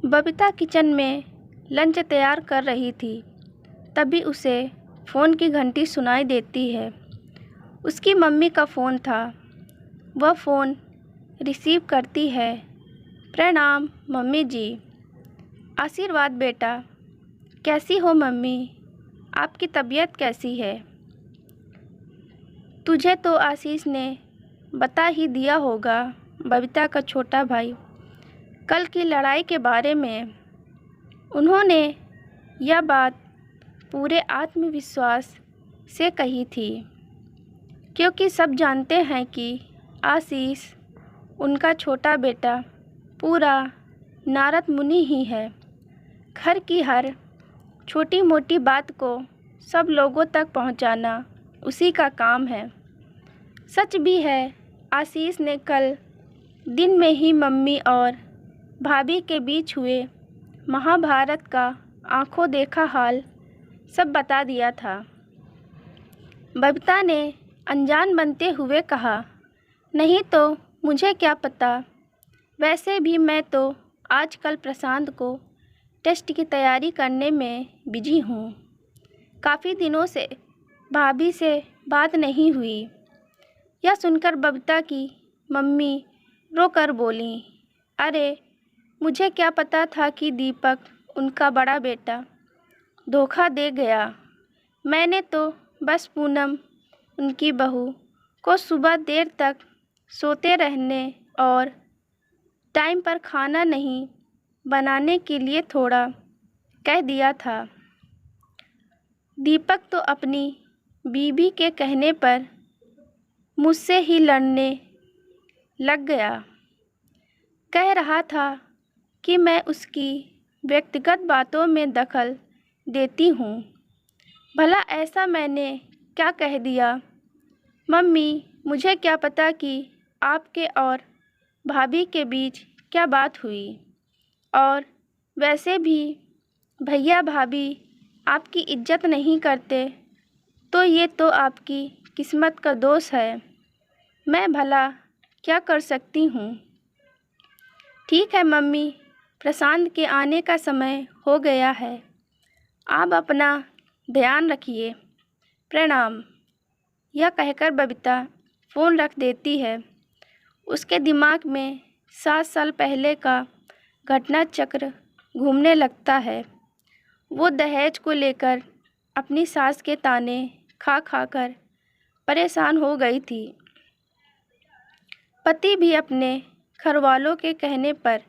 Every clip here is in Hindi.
बबीता किचन में लंच तैयार कर रही थी। तभी उसे फ़ोन की घंटी सुनाई देती है। उसकी मम्मी का फ़ोन था। वह फ़ोन रिसीव करती है। प्रणाम मम्मी जी। आशीर्वाद बेटा। कैसी हो मम्मी? आपकी तबीयत कैसी है? तुझे तो आशीष ने बता ही दिया होगा, बबीता का छोटा भाई, कल की लड़ाई के बारे में। उन्होंने यह बात पूरे आत्मविश्वास से कही थी, क्योंकि सब जानते हैं कि आशीष, उनका छोटा बेटा, पूरा नारद मुनि ही है। घर की हर छोटी मोटी बात को सब लोगों तक पहुंचाना उसी का काम है। सच भी है, आशीष ने कल दिन में ही मम्मी और भाभी के बीच हुए महाभारत का आंखों देखा हाल सब बता दिया था। बबीता ने अनजान बनते हुए कहा, नहीं तो मुझे क्या पता। वैसे भी मैं तो आजकल प्रशांत को टेस्ट की तैयारी करने में बिजी हूँ। काफ़ी दिनों से भाभी से बात नहीं हुई। यह सुनकर बबीता की मम्मी रोकर बोली, अरे मुझे क्या पता था कि दीपक, उनका बड़ा बेटा, धोखा दे गया। मैंने तो बस पूनम, उनकी बहू, को सुबह देर तक सोते रहने और टाइम पर खाना नहीं बनाने के लिए थोड़ा कह दिया था। दीपक तो अपनी बीवी के कहने पर मुझसे ही लड़ने लग गया। कह रहा था कि मैं उसकी व्यक्तिगत बातों में दखल देती हूँ। भला ऐसा मैंने क्या कह दिया? मम्मी, मुझे क्या पता कि आपके और भाभी के बीच क्या बात हुई। और वैसे भी भैया भाभी आपकी इज्जत नहीं करते, तो ये तो आपकी किस्मत का दोष है। मैं भला क्या कर सकती हूँ। ठीक है मम्मी, प्रशांत के आने का समय हो गया है। आप अपना ध्यान रखिए। प्रणाम। यह कहकर बबीता फ़ोन रख देती है। उसके दिमाग में 7 साल पहले का घटना चक्र घूमने लगता है। वो दहेज को लेकर अपनी सास के ताने खा खा कर परेशान हो गई थी। पति भी अपने घरवालों के कहने पर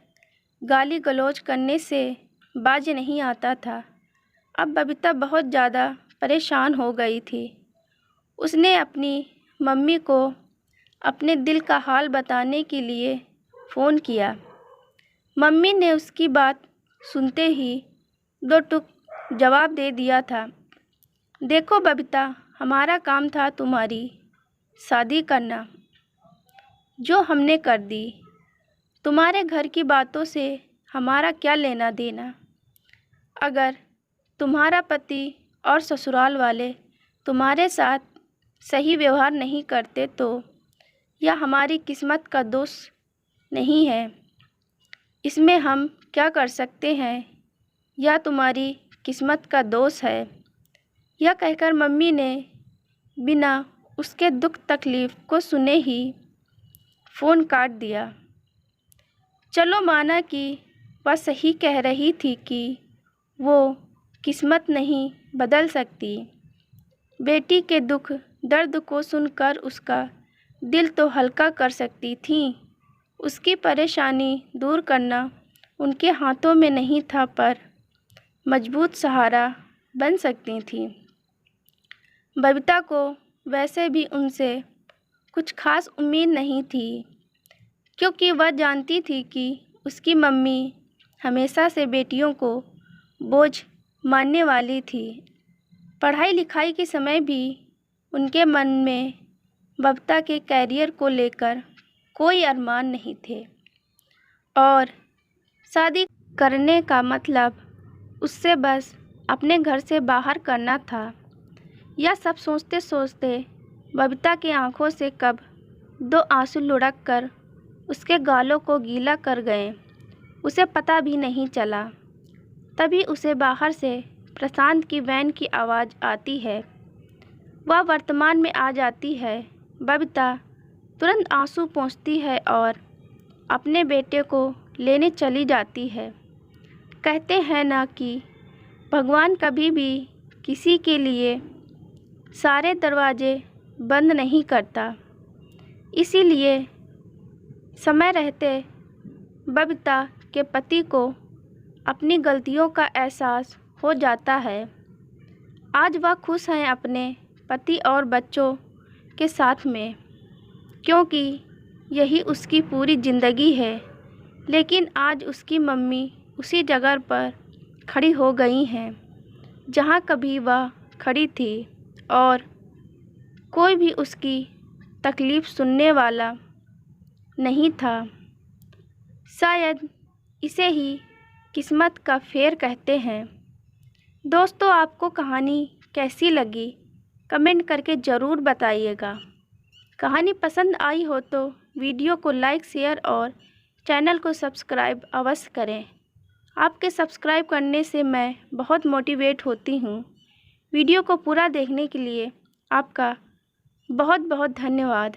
गाली गलौज करने से बाज नहीं आता था। अब बबीता बहुत ज़्यादा परेशान हो गई थी। उसने अपनी मम्मी को अपने दिल का हाल बताने के लिए फ़ोन किया। मम्मी ने उसकी बात सुनते ही दो टुक जवाब दे दिया था। देखो बबीता, हमारा काम था तुम्हारी शादी करना, जो हमने कर दी। तुम्हारे घर की बातों से हमारा क्या लेना देना। अगर तुम्हारा पति और ससुराल वाले तुम्हारे साथ सही व्यवहार नहीं करते तो यह हमारी किस्मत का दोष नहीं है। इसमें हम क्या कर सकते हैं, यह तुम्हारी किस्मत का दोष है। यह कहकर मम्मी ने बिना उसके दुख तकलीफ़ को सुने ही फ़ोन काट दिया। चलो माना कि वह सही कह रही थी कि वो किस्मत नहीं बदल सकती। बेटी के दुख दर्द को सुनकर उसका दिल तो हल्का कर सकती थी। उसकी परेशानी दूर करना उनके हाथों में नहीं था, पर मजबूत सहारा बन सकती थी। बबीता को वैसे भी उनसे कुछ खास उम्मीद नहीं थी, क्योंकि वह जानती थी कि उसकी मम्मी हमेशा से बेटियों को बोझ मानने वाली थी। पढ़ाई लिखाई के समय भी उनके मन में बबीता के कैरियर को लेकर कोई अरमान नहीं थे, और शादी करने का मतलब उससे बस अपने घर से बाहर करना था। यह सब सोचते सोचते बबीता की आंखों से कब 2 आंसू लुढ़क कर उसके गालों को गीला कर गए। उसे पता भी नहीं चला। तभी उसे बाहर से प्रशांत की वैन की आवाज़ आती है। वह वर्तमान में आ जाती है। बबीता तुरंत आंसू पोंछती है और अपने बेटे को लेने चली जाती है। कहते हैं ना कि भगवान कभी भी किसी के लिए सारे दरवाजे बंद नहीं करता। इसीलिए समय रहते बबीता के पति को अपनी गलतियों का एहसास हो जाता है। आज वह खुश हैं अपने पति और बच्चों के साथ में, क्योंकि यही उसकी पूरी ज़िंदगी है। लेकिन आज उसकी मम्मी उसी जगह पर खड़ी हो गई हैं जहाँ कभी वह खड़ी थी, और कोई भी उसकी तकलीफ़ सुनने वाला नहीं था। शायद इसे ही किस्मत का फेर कहते हैं। दोस्तों, आपको कहानी कैसी लगी कमेंट करके ज़रूर बताइएगा। कहानी पसंद आई हो तो वीडियो को लाइक, शेयर और चैनल को सब्सक्राइब अवश्य करें। आपके सब्सक्राइब करने से मैं बहुत मोटिवेट होती हूँ। वीडियो को पूरा देखने के लिए आपका बहुत बहुत धन्यवाद।